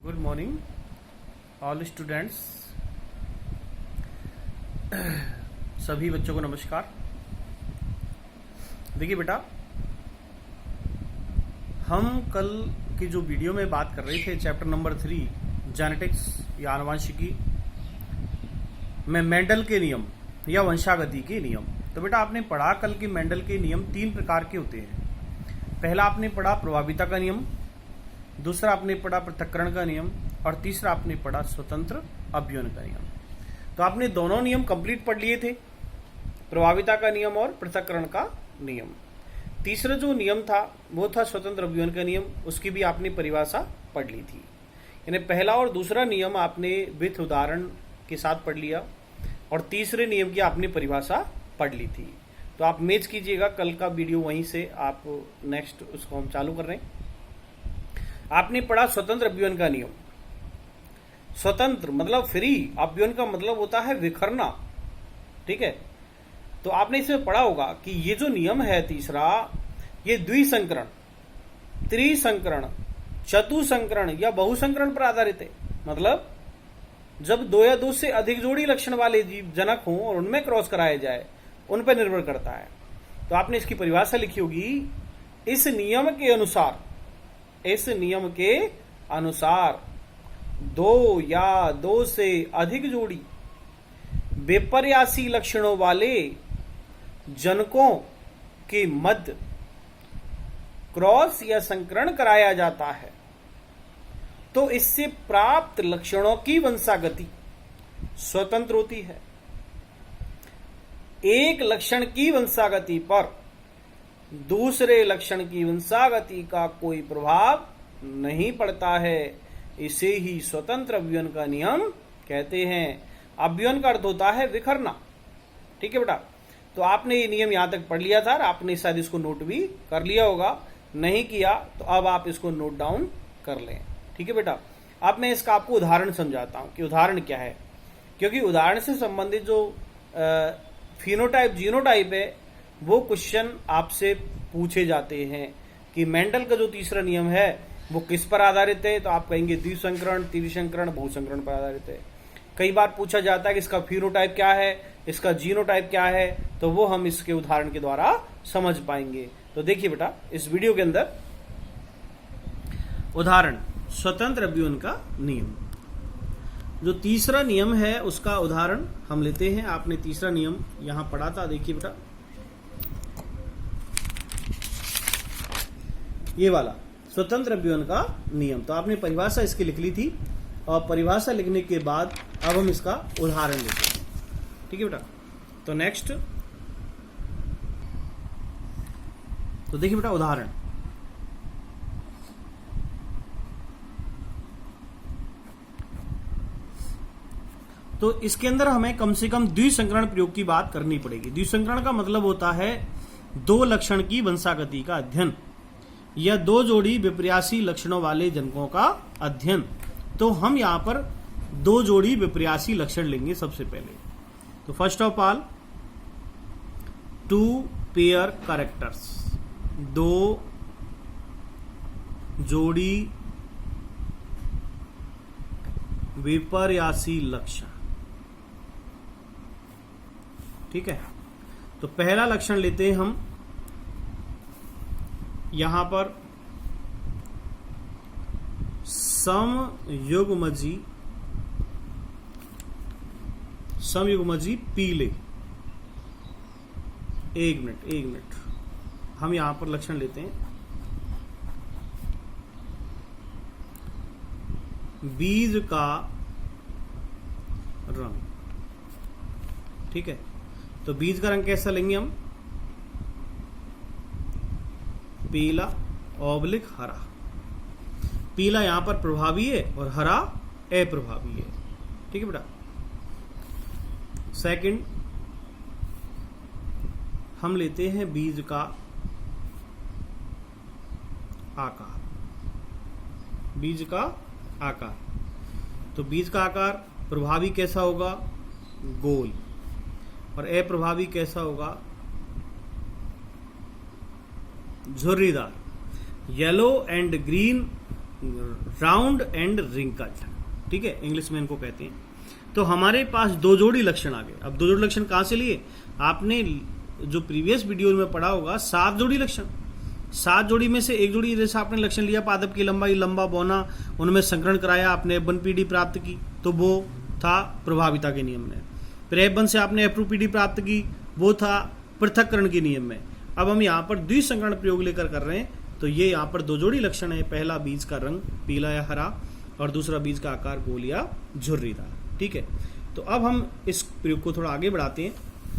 Good morning all students. सभी बच्चों को नमस्कार। देखिए बेटा, हम कल की जो वीडियो में बात कर रहे थे चैप्टर नंबर 3 जेनेटिक्स या आनुवंशिकी में मेंडल के नियम या वंशागति के नियम। तो बेटा आपने पढ़ा कल कि मेंडल के नियम 3 प्रकार के होते हैं। पहला आपने पढ़ा प्रभाविता का नियम, दूसरा आपने पढ़ा पृथक्करण का नियम और तीसरा आपने पढ़ा स्वतंत्र अभिवन का नियम। तो आपने दोनों नियम कंप्लीट पढ़ लिए थे, प्रभाविता का नियम और पृथक्करण का नियम। तीसरा जो नियम था वो था स्वतंत्र अभिवन का नियम, उसकी भी आपने परिभाषा पढ़ ली थी। यानी पहला और दूसरा नियम आपने विथ उदाहरण के साथ पढ़ लिया और तीसरे नियम की आपने परिभाषा पढ़ ली थी। तो आप मैच कीजिएगा, कल का वीडियो वहीं से आप नेक्स्ट उसको हम चालू कर रहे हैं। आपने पढ़ा स्वतंत्र अभिवन का नियम। स्वतंत्र मतलब फ्री, अभिवन का मतलब होता है बिखरना, ठीक है। तो आपने इसमें पढ़ा होगा कि ये जो नियम है तीसरा, ये द्विसंकरण, त्रिसंकरण, चतुसंकरण या बहुसंकरण पर आधारित है। मतलब जब 2 या 2 से अधिक जोड़ी लक्षण वाले जीव जनक हों और उनमें क्रॉस कराया जाए, उन पर निर्भर करता है। तो आपने इसकी परिभाषा लिखी होगी, इस नियम के अनुसार 2 या 2 से अधिक जोड़ी विपर्यासी लक्षणों वाले जनकों के मध्य क्रॉस या संकरण कराया जाता है तो इससे प्राप्त लक्षणों की वंशागति स्वतंत्र होती है। एक लक्षण की वंशागति पर दूसरे लक्षण की वंशागति का कोई प्रभाव नहीं पड़ता है। इसे ही स्वतंत्र अभिवन का नियम कहते हैं। अभिवन का अर्थ होता है बिखरना, ठीक है बेटा। तो आपने ये नियम यहां तक पढ़ लिया था, आपने शायद इसको नोट भी कर लिया होगा, नहीं किया तो अब आप इसको नोट डाउन कर लें, ठीक है बेटा। अब मैं इसका आपको उदाहरण समझाता हूं कि उदाहरण क्या है, क्योंकि उदाहरण से संबंधित जो फिनोटाइप जीनोटाइप है वो क्वेश्चन आपसे पूछे जाते हैं कि मेंडल का जो तीसरा नियम है वो किस पर आधारित है। तो आप कहेंगे द्विसंकरण, त्रिसंकरण, बहुसंकरण पर आधारित है। कई बार पूछा जाता है कि इसका फिनोटाइप क्या है, इसका जीनोटाइप क्या है, तो वो हम इसके उदाहरण के द्वारा समझ पाएंगे। तो देखिए बेटा, इस वीडियो के अंदर उदाहरण स्वतंत्र अभिवन का नियम, जो तीसरा नियम है उसका उदाहरण हम लेते हैं। आपने तीसरा नियम यहां पढ़ा था, देखिए बेटा, ये वाला स्वतंत्र अभिवन का नियम। तो आपने परिभाषा इसकी लिख ली थी और परिभाषा लिखने के बाद अब हम इसका उदाहरण लेते हैं, ठीक है बेटा। तो नेक्स्ट, तो देखिए बेटा उदाहरण, तो इसके अंदर हमें कम से कम द्विसंकरण प्रयोग की बात करनी पड़ेगी। द्विसंकरण का मतलब होता है 2 लक्षण की वंशागति का अध्ययन या 2 जोड़ी विपर्यासी लक्षणों वाले जनकों का अध्ययन। तो हम यहां पर 2 जोड़ी विपर्यासी लक्षण लेंगे सबसे पहले। तो first of all 2 pair characters, 2 जोड़ी विपर्यासी लक्षण, ठीक है। तो पहला लक्षण लेते हैं हम यहां पर समयुग्मजी पीले। एक मिनट हम यहां पर लक्षण लेते हैं, बीज का रंग, ठीक है। तो बीज का रंग कैसा लेंगे हम, पीला ऑब्लिक हरा। पीला यहां पर प्रभावी है और हरा अप्रभावी है, ठीक है बेटा। सेकंड हम लेते हैं बीज का आकार, बीज का आकार। तो बीज का आकार प्रभावी कैसा होगा, गोल, और अप्रभावी कैसा होगा, झुर्रीदार। Yellow and green round and wrinkled, ठीक है, इंग्लिश में इनको कहते हैं। तो हमारे पास दो जोड़ी लक्षण आ गए। अब दो जोड़ी लक्षण कहां से लिए? आपने जो प्रीवियस वीडियो में पढ़ा होगा 7 जोड़ी लक्षण, 7 जोड़ी में से एक जोड़ी जैसे आपने लक्षण लिया पादप की लंबाई, लंबा बौना, उनमें संकरण कराया, आपने F1 पीडी प्राप्त की, तो वो था प्रभाविता के नियम में। फिर F1 से आपने F2 पीडी प्राप्त की, वो था पृथक्करण के नियम में। अब हम यहाँ पर द्विसंकरण प्रयोग लेकर कर रहे हैं, तो ये यहाँ पर दो जोड़ी लक्षण है। पहला बीज का रंग पीला या हरा, और दूसरा बीज का आकार गोल या झुर्रीदार, ठीक है। तो अब हम इस प्रयोग को थोड़ा आगे बढ़ाते हैं।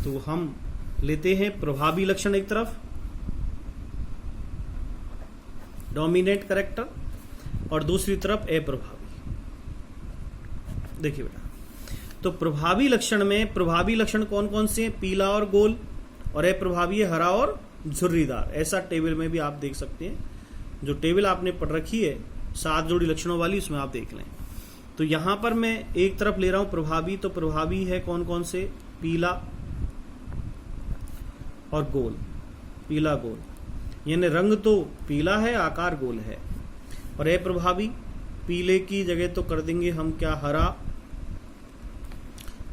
तो हम लेते हैं प्रभावी लक्षण एक तरफ, डोमिनेंट कैरेक्टर, और दूसरी तरफ अप्रभावी। देखिए बेटा, तो प्रभावी लक्षण में प्रभावी लक्षण कौन कौन से हैं? पीला और गोल, और अप्रभावी है हरा और झुर्रीदार। ऐसा टेबल में भी आप देख सकते हैं, जो टेबल आपने पढ़ रखी है 7 जोड़ी लक्षणों वाली, उसमें आप देख लें। तो यहां पर मैं एक तरफ ले रहा हूं प्रभावी, तो प्रभावी है कौन कौन से? पीला और गोल, पीला गोल, यानी रंग तो पीला है, आकार गोल है। और अप्रभावी, पीले की जगह तो कर देंगे हम क्या? हरा,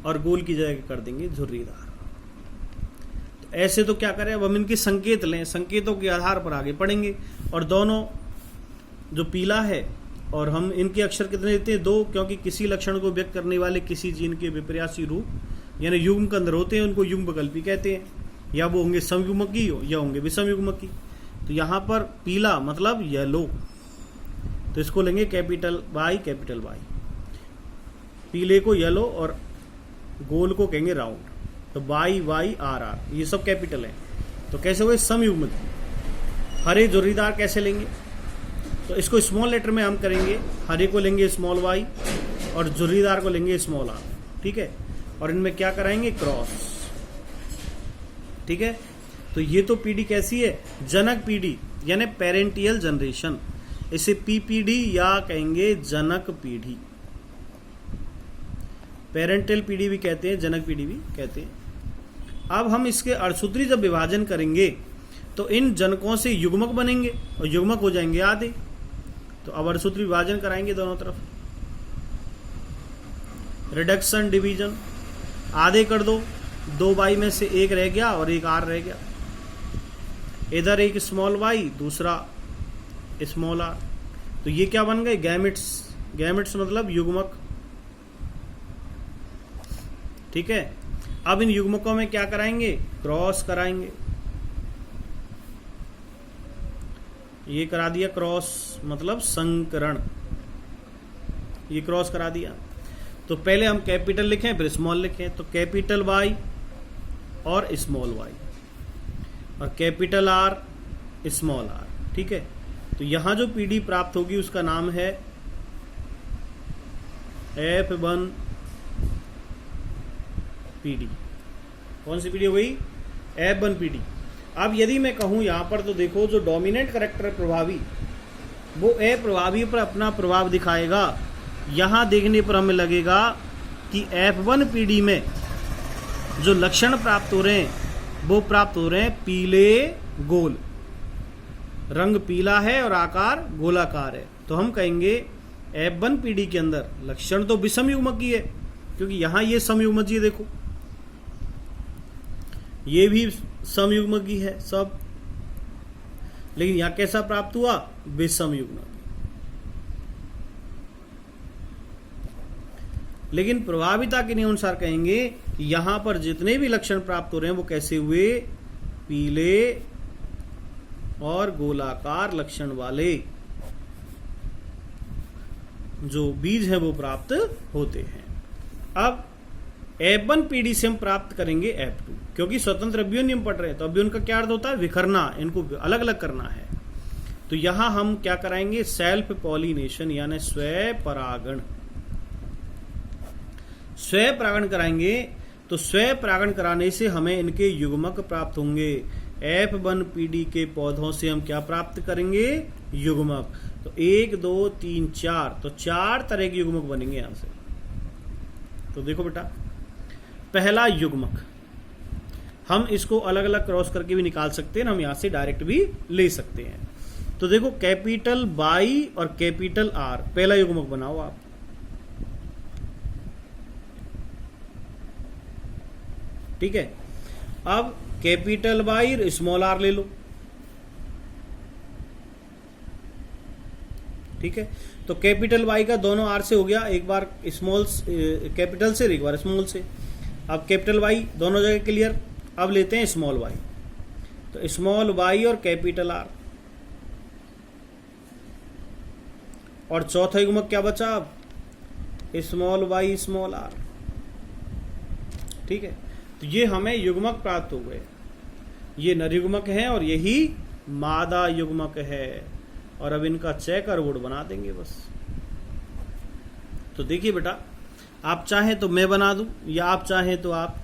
और गोल की जगह कर देंगे झुर्रीदार। तो ऐसे तो क्या करें, अब हम इनके संकेत लें, संकेतों के आधार पर आगे पढ़ेंगे। और दोनों जो पीला है, और हम इनके अक्षर कितने देते हैं? 2, क्योंकि किसी लक्षण को व्यक्त करने वाले किसी जीन के विपर्यासी रूप यानी युग्म के अंदर होते हैं, उनको युग्म विकल्पी कहते हैं, या वो होंगे समयुग्मकी या होंगे विषम युग्मकी। तो यहां पर पीला मतलब येलो, तो इसको लेंगे कैपिटल वाई, कैपिटल वाई। पीले को येलो और गोल को कहेंगे राउंड, तो वाई वाई आर आर, ये सब कैपिटल है। तो कैसे हुए? समयुग्मकी। हरे झुर्रीदार कैसे लेंगे? तो इसको स्मॉल लेटर में हम करेंगे, हरे को लेंगे स्मॉल वाई और झुर्रीदार को लेंगे स्मॉल आर, ठीक है। और इनमें क्या कराएंगे? क्रॉस, ठीक है। तो ये तो पीढ़ी कैसी है? जनक पीढ़ी, यानी पेरेंटियल जनरेशन। इसे पीपीडी या कहेंगे जनक पीढ़ी, पेरेंटल पीढ़ी भी कहते हैं, जनक पीढ़ी भी कहते हैं। अब हम इसके अर्थसूत्री जब विभाजन करेंगे तो इन जनकों से युग्मक बनेंगे और युग्मक हो जाएंगे आधे। तो अब अर्थसूत्री विभाजन कराएंगे दोनों तरफ, रिडक्शन डिवीजन, आधे कर दो, 2 वाई में से एक रह गया और एक आर रह गया। इधर एक स्मॉल वाई, दूसरा स्मॉल आर, तो ये क्या बन गए? गैमेट्स। गैमेट्स मतलब युग्मक, ठीक है। अब इन युग्मकों में क्या कराएंगे? क्रॉस कराएंगे। ये करा दिया क्रॉस, मतलब संकरण, ये क्रॉस करा दिया। तो पहले हम कैपिटल लिखें फिर स्मॉल लिखें, तो कैपिटल वाई और स्मॉल वाई, और कैपिटल आर स्मॉल आर, ठीक है। तो यहां जो पीढ़ी प्राप्त होगी उसका नाम है F1 पीढ़ी। कौन सी पीढ़ी हो गई? F1 पीढ़ी। अब यदि मैं कहूं यहां पर, तो देखो जो डोमिनेंट कैरेक्टर प्रभावी, वो अप्रभावी पर अपना प्रभाव दिखाएगा। यहां देखने पर हमें लगेगा कि F1 पीढ़ी में जो लक्षण प्राप्त हो रहे हैं वो प्राप्त हो रहे हैं पीले गोल, रंग पीला है और आकार गोलाकार है। तो हम कहेंगे F1 पीढ़ी के अंदर लक्षण तो विषम युग्मकी है, क्योंकि यहां ये समयुग्मकी, देखो ये भी समयुग्मकी है सब, लेकिन यहां कैसा प्राप्त हुआ? विषम युग्मकी। लेकिन प्रभाविता के अनुसार कहेंगे कि यहां पर जितने भी लक्षण प्राप्त हो रहे हैं वो कैसे हुए? पीले और गोलाकार लक्षण वाले जो बीज है वो प्राप्त होते हैं। अब F1 पीढ़ी से हम प्राप्त करेंगे F2, क्योंकि स्वतंत्र अभियोन नियम पढ़ रहे हैं, तो अभियोन का क्या अर्थ होता है? विखरना, इनको अलग अलग करना है। तो यहां हम क्या कराएंगे? सेल्फ पॉलिनेशन, यानी स्वयं परागण, स्वयं परागण कराएंगे। तो स्वयं परागण कराने से हमें इनके युग्मक प्राप्त होंगे। F1 पीढ़ी के पौधों से हम क्या प्राप्त करेंगे? युग्मक। तो 1 2 3 4, तो 4 तरह के युग्मक बनेंगे यहां से। तो देखो बेटा, पहला युग्मक हम इसको अलग अलग क्रॉस करके भी निकाल सकते हैं, हम यहां से डायरेक्ट भी ले सकते हैं। तो देखो कैपिटल वाई और कैपिटल आर, पहला युग्मक बनाओ आप। ठीक है, अब कैपिटल वाई और स्मॉल आर ले लो। ठीक है, तो कैपिटल वाई का दोनों आर से हो गया, एक बार स्मॉल कैपिटल से और एक बार स्मॉल से। अब कैपिटल वाई दोनों जगह क्लियर। अब लेते हैं स्मॉल वाई, तो स्मॉल वाई और कैपिटल आर। और चौथा युग्मक क्या बचा अब, स्मॉल वाई स्मॉल आर। ठीक है, तो ये हमें युग्मक प्राप्त हो गए। ये नर युग्मक है और यही मादा युग्मक है। और अब इनका चेकर बोर्ड बना देंगे बस। तो देखिए बेटा, आप चाहें तो मैं बना दूं या आप चाहें तो आप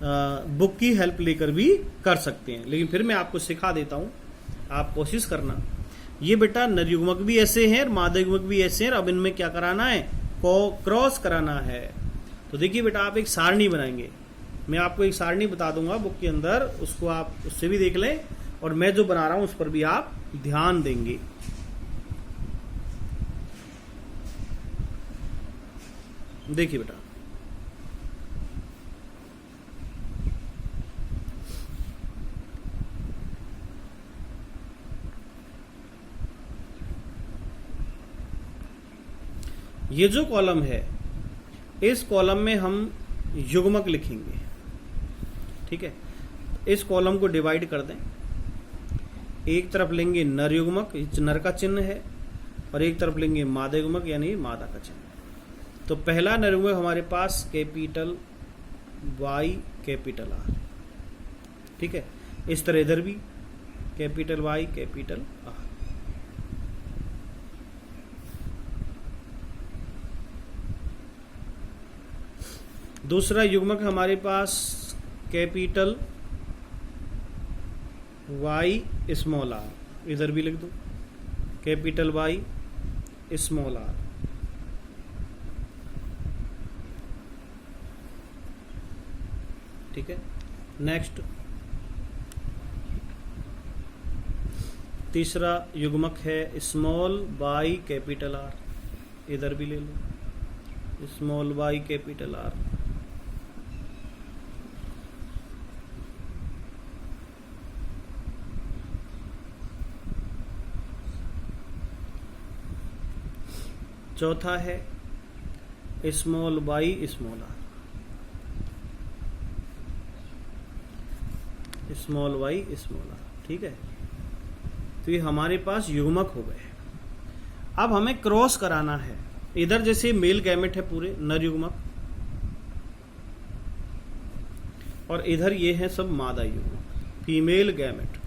बुक की हेल्प लेकर भी कर सकते हैं, लेकिन फिर मैं आपको सिखा देता हूं, आप कोशिश करना। ये बेटा नर युग्मक भी ऐसे हैं और मादा युग्मक भी ऐसे हैं। अब इनमें क्या कराना है, क्रॉस कराना है। तो देखिए बेटा, आप एक सारणी बनाएंगे। मैं आपको एक सारणी बता दूंगा बुक के अंदर, उसको आप उससे भी देख लें और मैं जो बना रहा हूं उस पर भी आप ध्यान देंगे। देखिए बेटा, ये जो कॉलम है, इस कॉलम में हम युग्मक लिखेंगे। ठीक है, इस कॉलम को डिवाइड कर दें। एक तरफ लेंगे नर युग्मक, नर का चिन्ह है, और एक तरफ लेंगे मादा युग्मक यानी मादा का चिन्ह। तो पहला नर युग्मक हमारे पास कैपिटल वाई कैपिटल आर। ठीक है, इस तरह इधर भी कैपिटल वाई कैपिटल आर। दूसरा युग्मक हमारे पास कैपिटल वाई स्मॉल आर, इधर भी लिख दो कैपिटल वाई स्मॉल आर। ठीक है, नेक्स्ट तीसरा युग्मक है स्मॉल वाई कैपिटल आर, इधर भी ले लो स्मॉल वाई कैपिटल आर। चौथा है small Y small R, small Y small R. ठीक है, तो ये हमारे पास युग्मक हो गए। अब हमें क्रॉस कराना है। इधर जैसे मेल गैमेट है पूरे नर युग्मक, और इधर ये है सब मादा युग्मक फीमेल गैमेट।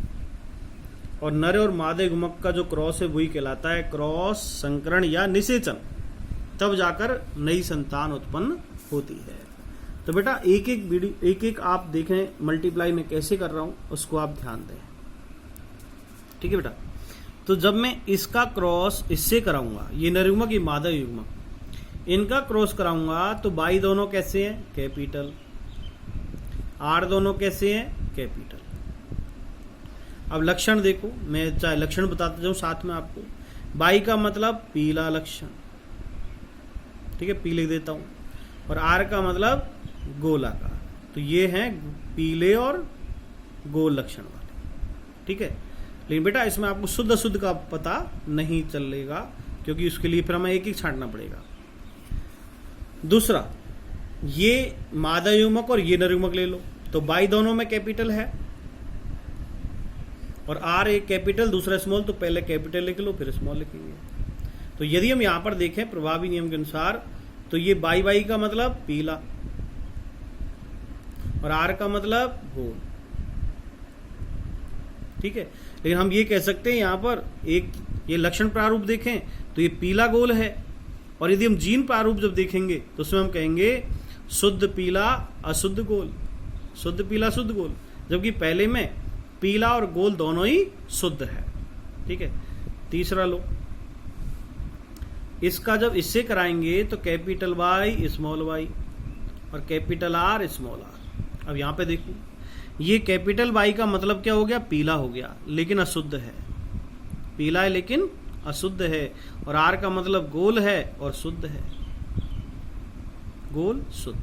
और नर और मादा युग्मक का जो क्रॉस है वही कहलाता है क्रॉस संकरण या निषेचन। तब जाकर नई संतान उत्पन्न होती है। तो बेटा एक एक वीडियो एक एक आप देखें, मल्टीप्लाई में कैसे कर रहा हूं उसको आप ध्यान दें। ठीक है बेटा, तो जब मैं इसका क्रॉस इससे कराऊंगा, ये नर युग्मक ये मादा युग्मक, इनका क्रॉस कराऊंगा तो बाई दोनों कैसे हैं कैपिटल, आर दोनों कैसे हैं कैपिटल। अब लक्षण देखो, मैं चाहे लक्षण बताता जाऊं साथ में आपको। बाई का मतलब पीला लक्षण, ठीक है, पी लिख देता हूं। और आर का मतलब गोलाकार। तो ये हैं पीले और गोल लक्षण वाले। ठीक है, लेकिन बेटा इसमें आपको शुद्ध अशुद्ध का पता नहीं चलेगा, क्योंकि उसके लिए फिर हमें एक एक छांटना पड़ेगा। दूसरा, ये मादा युग्मक और ये नर युग्मक ले लो, तो बाई दोनों में कैपिटल है और आर एक कैपिटल दूसरा स्मॉल, तो पहले कैपिटल लिख लो फिर स्मॉल लिखेंगे। तो यदि हम यहां पर देखें प्रभावी नियम के अनुसार, तो ये बाई बाई का मतलब पीला और आर का मतलब गोल। ठीक है, लेकिन हम ये कह सकते हैं यहां पर एक ये लक्षण प्रारूप देखें तो ये पीला गोल है, और यदि हम जीन प्रारूप जब देखेंगे तो उसमें हम कहेंगे शुद्ध पीला अशुद्ध गोल, शुद्ध पीला शुद्ध गोल, जबकि पहले में पीला और गोल दोनों ही शुद्ध है। ठीक है, तीसरा लो, इसका जब इससे कराएंगे तो कैपिटल वाई स्मॉल वाई और कैपिटल आर स्मॉल आर। अब यहां पे देखो, ये कैपिटल वाई का मतलब क्या हो गया पीला हो गया, लेकिन अशुद्ध है। पीला है लेकिन अशुद्ध है, और आर का मतलब गोल है और शुद्ध है, गोल शुद्ध।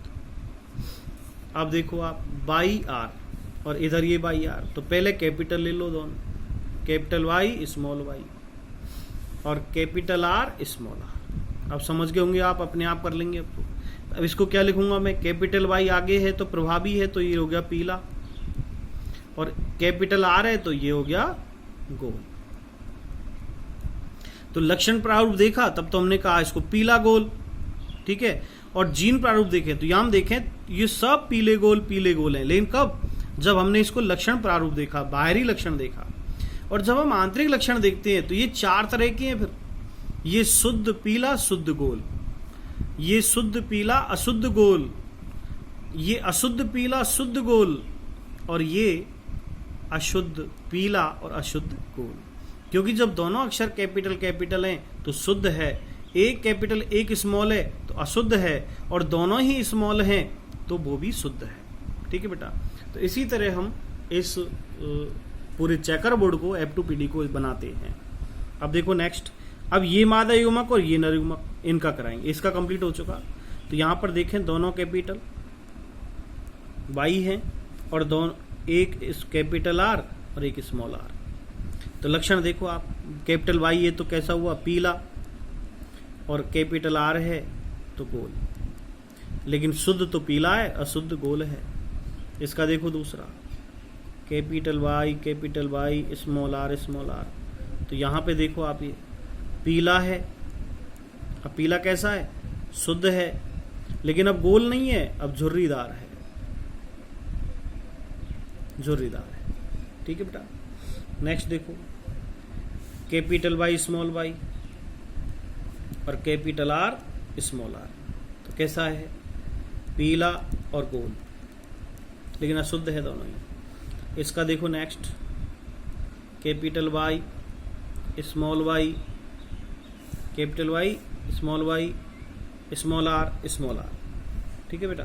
अब देखो आप बाई आर और इधर ये बाई आर, तो पहले कैपिटल ले लो दोनों, कैपिटल वाई स्मॉल वाई और कैपिटल आर स्मॉल आर। अब समझ गए होंगे आप, अपने आप कर लेंगे। अब इसको क्या लिखूंगा मैं, कैपिटल वाई आगे है तो प्रभावी है, तो ये हो गया पीला, और कैपिटल आर है तो ये हो गया गोल। तो लक्षण प्रारूप देखा तब तो हमने कहा इसको पीला गोल, ठीक है। और जीन प्रारूप देखें तो यहां हम देखें ये सब पीले गोल हैं, लेकिन कब, जब हमने इसको लक्षण प्रारूप देखा, बाहरी लक्षण देखा। और जब हम आंतरिक लक्षण देखते हैं तो ये 4 तरह के हैं। फिर ये शुद्ध पीला शुद्ध गोल, ये शुद्ध पीला अशुद्ध गोल, ये अशुद्ध पीला शुद्ध गोल, और ये अशुद्ध पीला और अशुद्ध गोल। क्योंकि जब दोनों अक्षर कैपिटल हैं तो शुद्ध है, एक कैपिटल एक स्मॉल है तो अशुद्ध है, और दोनों ही स्मॉल हैं तो वो भी शुद्ध है, ठीक है बेटा। तो इसी तरह हम इस पूरे चेकर बोर्ड को F2PD को बनाते हैं। अब देखो नेक्स्ट, अब ये मादा युग्मक और ये नर युग्मक इनका कराएंगे, इसका कंप्लीट हो चुका। तो यहां पर देखें दोनों कैपिटल वाई है और दोनों एक कैपिटल आर और एक स्मॉल आर। तो लक्षण देखो आप, कैपिटल वाई है तो कैसा हुआ, पीला, और कैपिटल आर है तो गोल, लेकिन शुद्ध तो पीला है अशुद्ध गोल है। इसका देखो दूसरा, कैपिटल वाई स्मॉल आर, तो यहां पे देखो आप ये पीला है। अब पीला कैसा है, शुद्ध है, लेकिन अब गोल नहीं है, अब झुर्रीदार है, ठीक है बेटा। नेक्स्ट देखो, कैपिटल वाई स्मॉल वाई और कैपिटल आर स्मॉल आर, तो कैसा है, पीला और गोल, लेकिन अशुद्ध है दोनों ही। इसका देखो next, capital Y small Y, capital Y small R, ठीक है बेटा।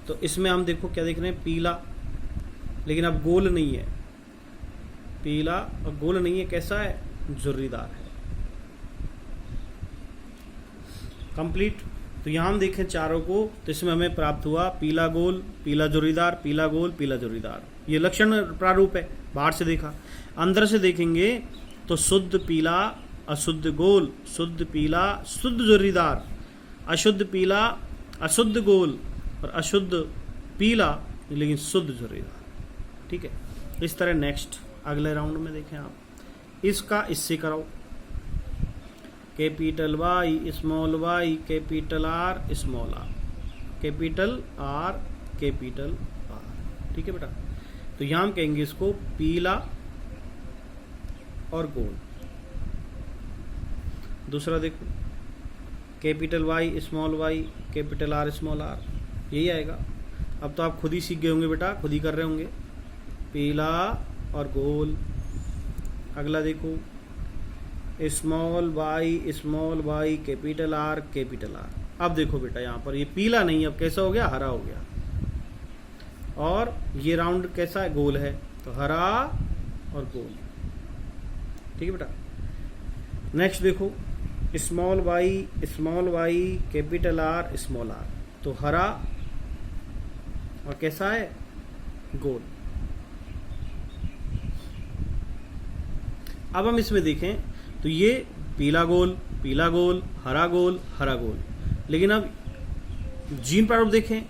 तो इसमें हम देखो क्या देख रहे हैं, पीला, लेकिन अब गोल नहीं है, पीला और गोल नहीं है, कैसा है, झुर्रीदार है। कंप्लीट। तो यहां हम देखें चारों को, तो इसमें हमें प्राप्त हुआ पीला गोल, पीला झुर्रीदार, पीला गोल, पीला झुर्रीदार। ये लक्षण प्रारूप है, बाहर से देखा। अंदर से देखेंगे तो शुद्ध पीला अशुद्ध गोल, शुद्ध पीला शुद्ध झुर्रीदार, अशुद्ध पीला अशुद्ध गोल, और अशुद्ध पीला लेकिन शुद्ध झुर्रीदार, ठीक है। इस तरह नेक्स्ट अगले राउंड में देखें आप, इसका इससे कराओ, capital Y small Y, capital R small R, capital R, ठीक है बेटा। तो यहां हम कहेंगे इसको पीला और गोल। दूसरा देखो, capital Y small Y, capital R small R, यही आएगा। अब तो आप खुद ही सीख गए होंगे बेटा, खुद ही कर रहे होंगे, पीला और गोल। अगला देखो, स्मॉल वाई कैपिटल आर। अब देखो बेटा यहां पर ये पीला नहीं, अब कैसा हो गया, हरा हो गया, और ये राउंड कैसा है, गोल है, तो हरा और गोल, ठीक है बेटा। नेक्स्ट देखो, small Y capital R small R, तो हरा और कैसा है, गोल। अब हम इसमें देखें तो ये पीला गोल, हरा गोल, लेकिन अब जीन प्रारूप देखें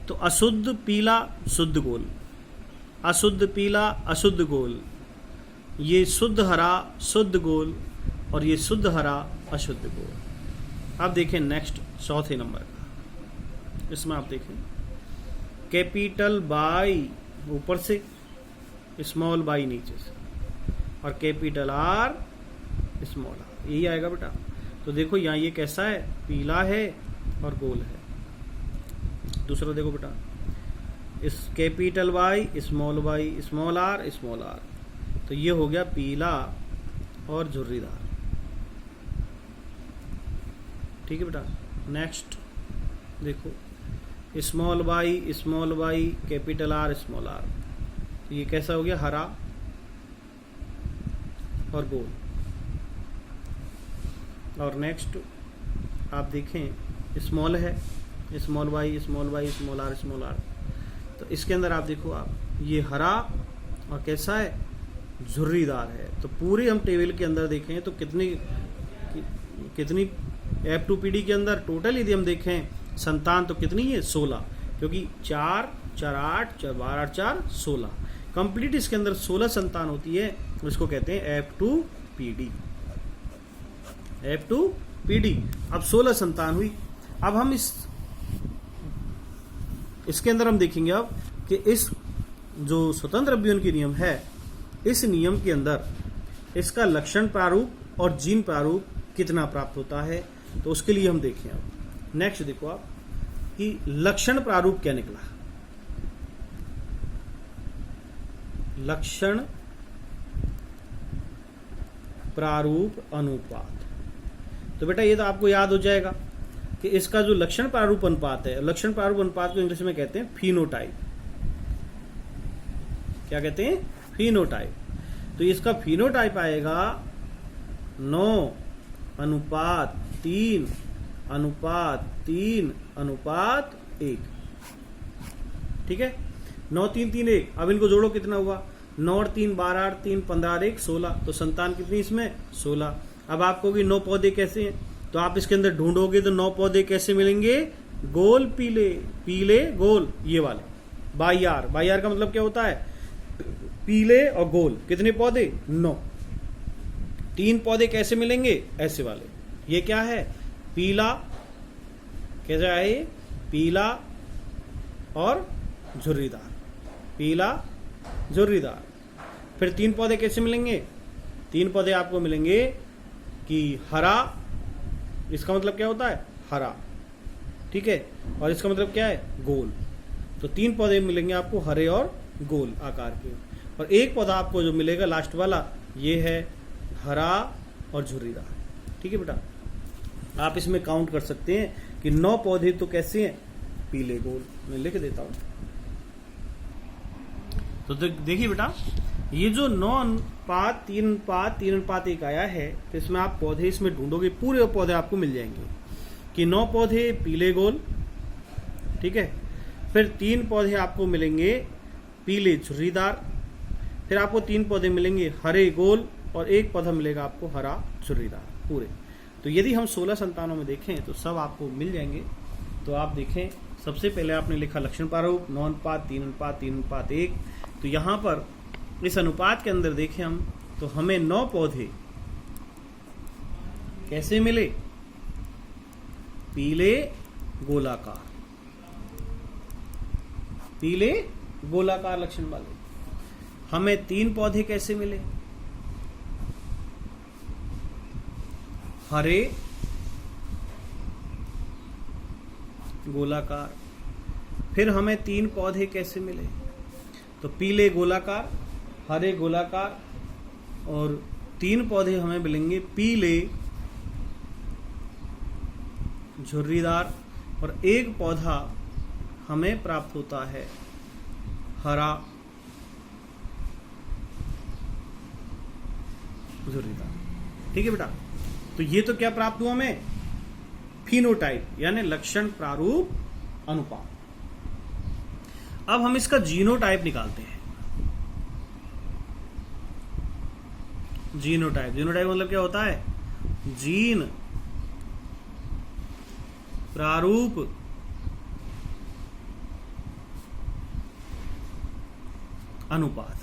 तो अशुद्ध पीला शुद्ध गोल, अशुद्ध पीला अशुद्ध गोल, ये शुद्ध हरा शुद्ध गोल, और ये शुद्ध हरा अशुद्ध गोल। अब देखें नेक्स्ट चौथे नंबर का, इसमें आप देखें कैपिटल बाई ऊपर से, स्मॉल बाई नीचे से, और कैपिटल आर स्मॉल आर, यही आएगा बेटा। तो देखो यहाँ ये कैसा है, पीला है और गोल है। दूसरा देखो बेटा, इस कैपिटल वाई स्मॉल आर, तो ये हो गया पीला और झुर्रीदार, ठीक है बेटा। नेक्स्ट देखो, स्मॉल वाई कैपिटल आर, तो ये कैसा हो गया, हरा और गोल, और नेक्स्ट आप देखें स्मॉल है, small Y small Y small R, तो इसके अंदर आप देखो आप ये हरा और कैसा है, झुर्रीदार है। तो पूरे हम टेबल के अंदर देखें तो कितनी F2PD के अंदर टोटल यदि हम देखें संतान तो कितनी है 16, क्योंकि 4 4 8 4 12 4 16 कंप्लीट इसके अंदर 16 संतान होती है, इसको कहते हैं F2PD। F2PD अब 16 संतान हुई। अब हम इसके अंदर हम देखेंगे अब कि इस जो स्वतंत्र अभिवन की नियम है, इस नियम के अंदर इसका लक्षण प्रारूप और जीन प्रारूप कितना प्राप्त होता है। तो उसके लिए हम देखें अब नेक्स्ट देखो आप कि लक्षण प्रारूप क्या निकला। लक्षण प्रारूप अनुपात, तो बेटा ये तो आपको याद हो जाएगा कि इसका जो लक्षण प्रारूप अनुपात है, लक्षण प्रारूप अनुपात को इंग्लिश में कहते हैं फिनोटाइप। क्या कहते हैं? फिनोटाइप। तो इसका फिनोटाइप आएगा 9:3:3:1। ठीक है, 9 3 3 1। अब इनको जोड़ो कितना हुआ, 9 और 3 12 3 15 और 1 16। तो संतान कितनी इसमें 16। अब आपको कि 9 पौधे कैसे हैं, तो आप इसके अंदर ढूंढोगे तो 9 पौधे कैसे मिलेंगे, गोल पीले पीले गोल ये वाले बाई आर का मतलब क्या होता है, पीले और गोल। कितने पौधे 9। 3 पौधे कैसे मिलेंगे, ऐसे वाले। ये क्या है, पीला, कैसा है ये, पीला और झुर्रीदार, पीला झुर्रीदार। फिर 3 पौधे कैसे मिलेंगे, 3 पौधे आपको मिलेंगे कि हरा, इसका मतलब क्या होता है हरा, ठीक है, और इसका मतलब क्या है गोल। तो 3 पौधे मिलेंगे आपको हरे और गोल आकार के, और एक पौधा आपको जो मिलेगा लास्ट वाला ये है हरा और झुर्रीदार। ठीक है बेटा, आप इसमें काउंट कर सकते हैं कि 9 पौधे तो कैसे हैं, पीले गोल। मैं लिख देता हूं। तो देखिए बेटा, ये जो 9:3:3:1 आया है, तो इसमें आप पौधे इसमें ढूंढोगे, पूरे पौधे आपको मिल जाएंगे कि 9 पौधे पीले गोल, ठीक है, फिर 3 पौधे आपको मिलेंगे पीले झुर्रीदार, फिर आपको 3 पौधे मिलेंगे हरे गोल, और एक पौधा मिलेगा आपको हरा झुर्रीदार पूरे। तो यदि हम 16 संतानों में देखें तो सब आपको मिल जाएंगे। तो आप देखें, सबसे पहले आपने लिखा लक्षण प्रारूप 9:3:3:1। तो यहां पर इस अनुपात के अंदर देखें हम, तो हमें 9 पौधे कैसे मिले, पीले गोलाकार, पीले गोलाकार लक्षण वाले। हमें 3 पौधे कैसे मिले, हरे गोलाकार। फिर हमें 3 पौधे कैसे मिले, तो पीले गोलाकार, हरे गोलाकार, और 3 पौधे हमें मिलेंगे पीले झुर्रीदार, और एक पौधा हमें प्राप्त होता है हरा झुर्रीदार। ठीक है बेटा, तो ये तो क्या प्राप्त हुआ हमें, फिनोटाइप यानी लक्षण प्रारूप अनुपात। अब हम इसका जीनोटाइप निकालते हैं। जीनोटाइप मतलब क्या होता है, जीन प्रारूप अनुपात।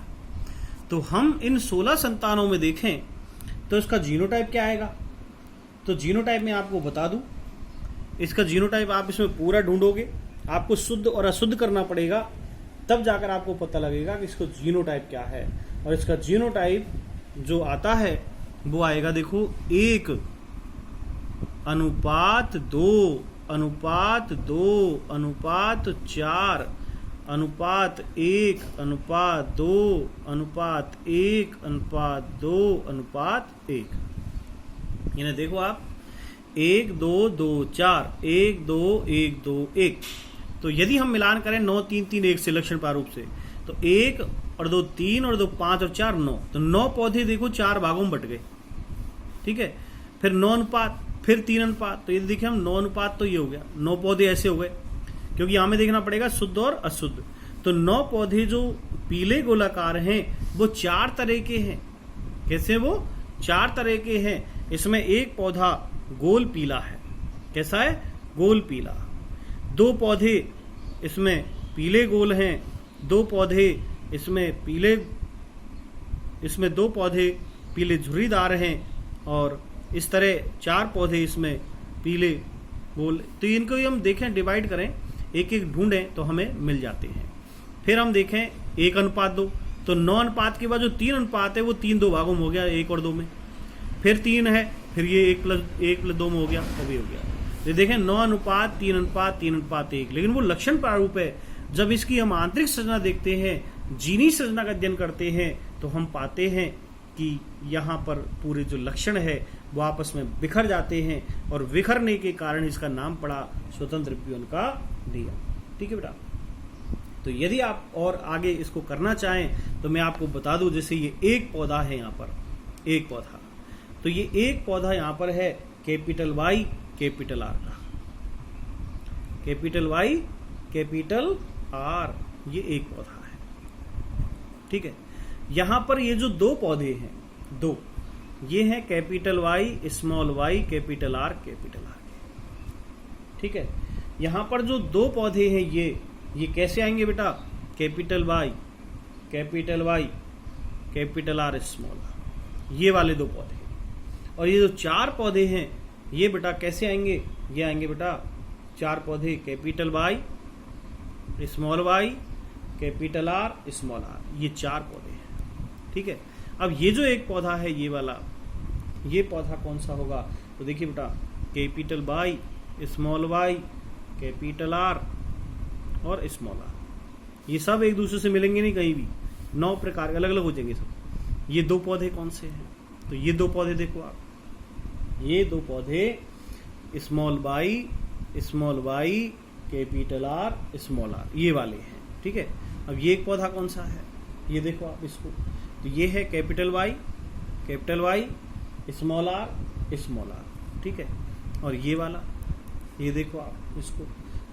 तो हम इन 16 संतानों में देखें तो इसका जीनोटाइप क्या आएगा। तो जीनोटाइप में आपको बता दूं, इसका जीनोटाइप आप इसमें पूरा ढूंढोगे, आपको शुद्ध और अशुद्ध करना पड़ेगा, तब जाकर आपको पता लगेगा कि इसका जीनोटाइप क्या है। और इसका जीनोटाइप जो आता है वो आएगा, देखो 1:2:2 4:1:2 1:1:2 यानी देखो आप 1 2 2 4 1 2 1 2 1। तो यदि हम मिलान करें 9 3 3 1 से लक्षण प्रारूप से, तो 1 और 2 3 और 2 5 और 4 9। तो 9 पौधे देखो 4 भागों में बट गए, ठीक है। फिर 9 अनुपात, फिर 3 अनुपात। तो ये देखिए हम 9 अनुपात, तो ये हो गया 9 पौधे ऐसे हो गए, क्योंकि यहां में देखना पड़ेगा शुद्ध और अशुद्ध। तो 9 पौधे जो पीले गोलाकार हैं वो 4 तरह के हैं। कैसे? वो 4 तरह के हैं। इसमें एक पौधा गोल पीला है। कैसा है? गोल पीला। 2 पौधे इसमें पीले गोल हैं, 2 पौधे इसमें पीले, इसमें 2 पौधे पीले झुर्रीदार हैं, और इस तरह 4 पौधे इसमें पीले गोल। तो इनको ही हम देखें, डिवाइड करें, एक एक ढूंढें तो हमें मिल जाते हैं। फिर हम देखें 1 अनुपात 2, तो 9 अनुपात के बाद जो 3 अनुपात है वो 3 2 भागों में हो गया, 1 और 2 में। फिर 3 है, फिर ये 1 प्लस 2 में हो गया, वो भी हो गया। ये देखें 9 अनुपात 3 अनुपात 3 अनुपात 1, लेकिन वो लक्षण प्रारूप है। जब इसकी हम आंतरिक संरचना देखते हैं, जीनी संरचना का अध्ययन करते हैं, तो हम पाते हैं कि यहाँ पर पूरे जो लक्षण है वो आपस में बिखर जाते हैं, और बिखरने के कारण इसका नाम पड़ा स्वतंत्र व्यूहन का नियम। ठीक है बेटा। तो यदि आप और आगे इसको करना चाहें तो मैं आपको बता दूं, जैसे ये एक पौधा है, यहाँ पर एक पौधा, तो ये एक पौधा यहाँ पर है कैपिटल वाई कैपिटल आर का, कैपिटल वाई कैपिटल आर, ये एक पौधा है। ठीक है। यहां पर ये जो 2 पौधे हैं, 2, ये हैं capital Y small Y capital R capital R. ठीक है। यहां पर जो 2 पौधे हैं ये कैसे आएंगे बेटा? Capital Y capital R small, ये वाले 2 पौधे। और ये जो 4 पौधे हैं ये बेटा कैसे आएंगे? ये आएंगे बेटा 4 पौधे capital Y small Y capital R small R, ये 4 पौधे हैं। ठीक है। अब ये जो एक पौधा है, ये वाला, ये पौधा कौन सा होगा? तो देखिए बेटा capital Y small Y capital R और स्मॉल आर, ये सब एक दूसरे से मिलेंगे नहीं कहीं भी, 9 प्रकार के अलग अलग हो जाएंगे सब। ये 2 पौधे कौन से हैं? तो ये 2 पौधे देखो आप, ये 2 पौधे small Y capital R small R, ये वाले हैं। ठीक है। अब ये एक पौधा कौन सा है? ये देखो आप इसको, तो ये है capital Y small R small R. ठीक है। और ये वाला, ये देखो आप इसको,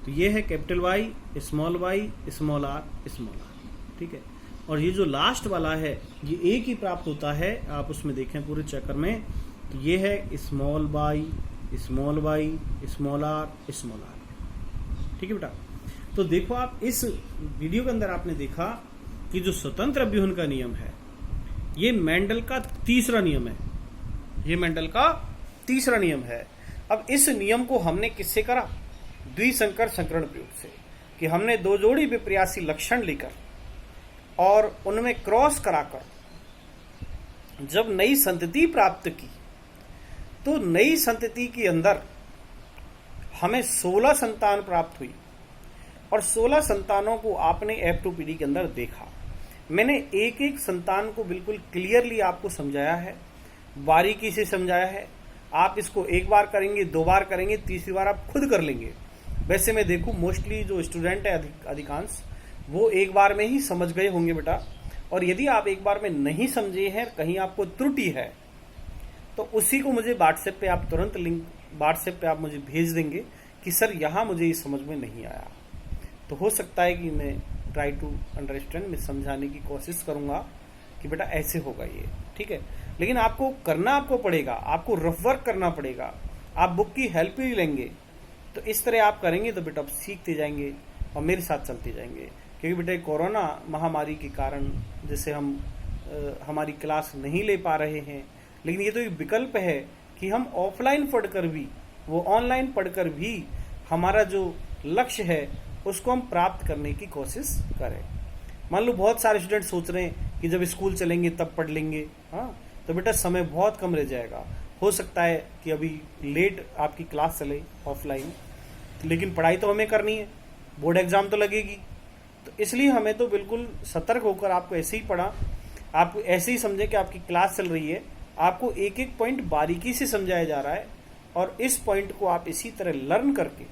तो ये है capital Y small R small R. ठीक है। और ये जो लास्ट वाला है ये एक ही प्राप्त होता है, आप उसमें देखें पूरे चक्कर में, तो ये है small Y small R small R. ठीक है बेटा। तो देखो आप इस वीडियो के अंदर आपने देखा कि जो स्वतंत्र व्यूहन का नियम है ये मेंडल का तीसरा नियम है, ये मेंडल का तीसरा नियम है। अब इस नियम को हमने किससे करा? द्विसंकर संकरण प्रयोग से, कि हमने 2 जोड़ी विपर्यासी लक्षण लेकर और उनमें क्रॉस कराकर जब नई संतति प्राप्त की, तो नई संतति के अंदर हमें 16 संतान प्राप्त हुई, और 16 संतानों को आपने F2PD के अंदर देखा। मैंने एक एक संतान को बिल्कुल क्लियरली आपको समझाया है, बारीकी से समझाया है। आप इसको 1 बार करेंगे, 2 बार करेंगे, तीसरी बार आप खुद कर लेंगे। वैसे मैं देखूं मोस्टली जो स्टूडेंट है अधिकांश वो 1 बार में ही समझ गए होंगे बेटा। और यदि आप 1 बार में नहीं समझे हैं, कहीं आपको त्रुटि है, तो उसी को मुझे व्हाट्सएप पे आप तुरंत लिंक व्हाट्सएप पे आप मुझे भेज देंगे कि सर यहाँ मुझे ये समझ में नहीं आया। तो हो सकता है कि मैं ट्राई टू अंडरस्टैंड, मैं समझाने की कोशिश करूंगा कि बेटा ऐसे होगा ये। ठीक है। लेकिन आपको करना आपको पड़ेगा, आपको रफ वर्क करना पड़ेगा, आप बुक की हेल्प ही लेंगे। तो इस तरह आप करेंगे तो बेटा आप सीखते जाएंगे और मेरे साथ चलते जाएंगे। क्योंकि बेटा कोरोना महामारी के कारण जैसे हम हमारी क्लास नहीं ले पा रहे हैं, लेकिन ये तो एक विकल्प है कि हम ऑफलाइन पढ़कर भी, वो ऑनलाइन पढ़कर भी हमारा जो लक्ष्य है उसको हम प्राप्त करने की कोशिश करें। मान लो बहुत सारे स्टूडेंट सोच रहे हैं कि जब स्कूल चलेंगे तब पढ़ लेंगे, हाँ, तो बेटा समय बहुत कम रह जाएगा। हो सकता है कि अभी लेट आपकी क्लास चले ऑफलाइन, लेकिन पढ़ाई तो हमें करनी है, बोर्ड एग्जाम तो लगेगी। तो इसलिए हमें तो बिल्कुल सतर्क होकर आपको ऐसे ही पढ़ा, आपको ऐसे ही समझे कि आपकी क्लास चल रही है, आपको एक एक पॉइंट बारीकी से समझाया जा रहा है, और इस पॉइंट को आप इसी तरह लर्न करके,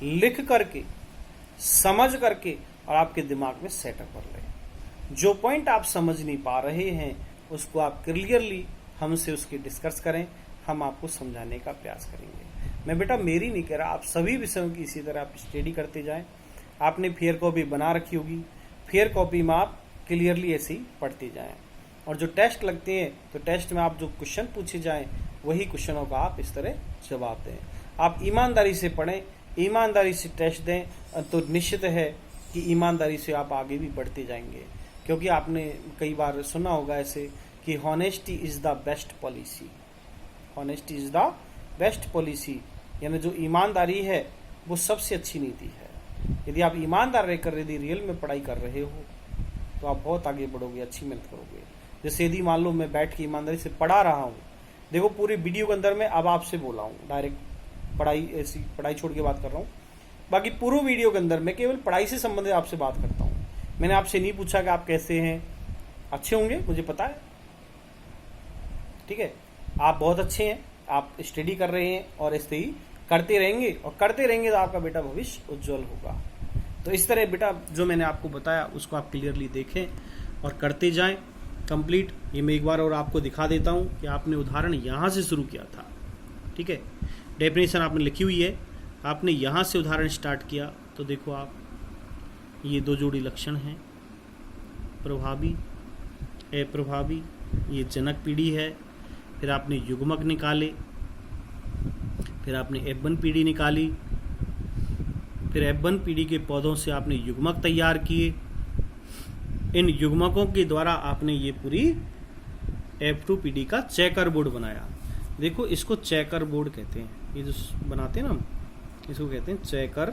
लिख करके, समझ करके और आपके दिमाग में सेटअप कर लें। जो पॉइंट आप समझ नहीं पा रहे हैं उसको आप क्लियरली हमसे उसकी डिस्कस करें, हम आपको समझाने का प्रयास करेंगे। मैं बेटा मेरी नहीं कह रहा, आप सभी विषयों की इसी तरह आप स्टडी करते जाएं। आपने फेयर कॉपी बना रखी होगी, फेयर कॉपी में आप क्लियरली ऐसे ही पढ़ते जाएं, और जो टेस्ट लगते हैं तो टेस्ट में आप जो क्वेश्चन पूछे जाएं वही क्वेश्चनों का आप इस तरह जवाब दें। आप ईमानदारी से पढ़ें, ईमानदारी से टेस्ट दें, तो निश्चित है कि ईमानदारी से आप आगे भी बढ़ते जाएंगे। क्योंकि आपने कई बार सुना होगा ऐसे कि honesty is the best policy, honesty is the best policy, यानी जो ईमानदारी है वो सबसे अच्छी नीति है। यदि आप ईमानदार रहकर यदि रियल में पढ़ाई कर रहे हो तो आप बहुत आगे बढ़ोगे, अच्छी मेहनत करोगे। जैसे यदि मान लो मैं बैठ के ईमानदारी से पढ़ा रहा हूँ, देखो पूरी वीडियो के अंदर मैं अब आपसे बोला हूँ, डायरेक्ट पढ़ाई ऐसी पढ़ाई छोड़ के बात कर रहा हूँ, बाकी पूरी वीडियो के अंदर मैं केवल पढ़ाई से संबंधित आपसे बात करता हूँ। मैंने आपसे नहीं पूछा कि आप कैसे हैं, अच्छे होंगे मुझे पता है, ठीक है, आप बहुत अच्छे हैं, आप स्टडी कर रहे हैं और ऐसे ही करते रहेंगे, और करते रहेंगे तो आपका बेटा भविष्य उज्जवल होगा। तो इस तरह बेटा जो मैंने आपको बताया उसको आप क्लियरली देखें और करते जाएं कंप्लीट। ये मैं एक बार और आपको दिखा देता हूं कि आपने उदाहरण यहाँ से शुरू किया था, ठीक है, डेफिनेशन आपने लिखी हुई है, आपने यहाँ से उदाहरण स्टार्ट किया। तो देखो आप, ये दो जोड़ी लक्षण हैं, प्रभावी अप्रभावी, ये जनक पीढ़ी है, फिर आपने युग्मक निकाले, फिर आपने F1 पीढ़ी निकाली, फिर F1 पीढ़ी के पौधों से आपने युग्मक तैयार किए। इन युग्मकों के द्वारा आपने ये पूरी F2 पीढ़ी का चेकर बोर्ड बनाया। देखो इसको चेकर बोर्ड कहते हैं, ये जो बनाते हैं ना हम, इसको कहते हैं चेकर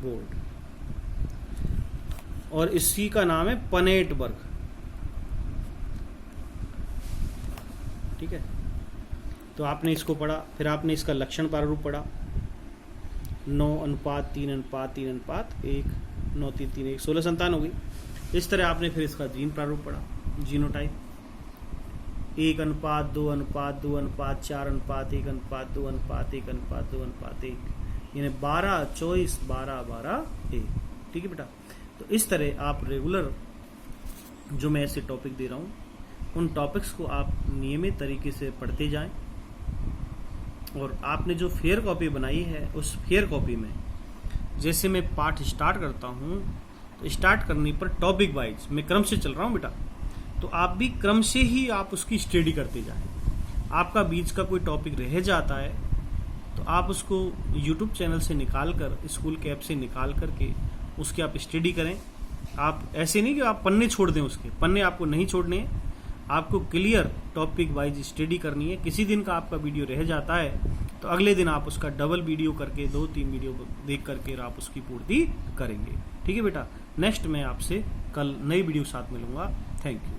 बोर्ड, और इसी का नाम है पनेट वर्ग, ठीक है। तो आपने इसको पढ़ा, फिर आपने इसका लक्षण प्रारूप पढ़ा, 9:3:3:3:1, 9:3:3:1, 16 संतान हो गई। इस तरह आपने फिर इसका जीन प्रारूप पढ़ा, जीनोटाइप, 1:2:4:1:4:1:1:2:1:1, यानी 12, 24, 12, 12, 1, ठीक है बेटा। तो इस तरह आप रेगुलर जो मैं ऐसे टॉपिक दे रहा हूँ उन टॉपिक्स को आप नियमित तरीके से पढ़ते जाएं, और आपने जो फेयर कॉपी बनाई है उस फेयर कॉपी में जैसे मैं पाठ स्टार्ट करता हूँ तो स्टार्ट करने पर टॉपिक वाइज मैं क्रम से चल रहा हूँ बेटा, तो आप भी क्रम से ही आप उसकी स्टडी करते जाएं। आपका बीच का कोई टॉपिक रह जाता है तो आप उसको यूट्यूब चैनल से निकाल कर, स्कूल के ऐप से निकाल करके उसकी आप स्टडी करें। आप ऐसे नहीं कि आप पन्ने छोड़ दें, उसके पन्ने आपको नहीं छोड़ने हैं, आपको क्लियर टॉपिक वाइज स्टडी करनी है। किसी दिन का आपका वीडियो रह जाता है तो अगले दिन आप उसका डबल वीडियो करके 2-3 वीडियो देख करके आप उसकी पूर्ति करेंगे, ठीक है बेटा। नेक्स्ट मैं आपसे कल नई वीडियो साथ मिलूंगा। Thank you.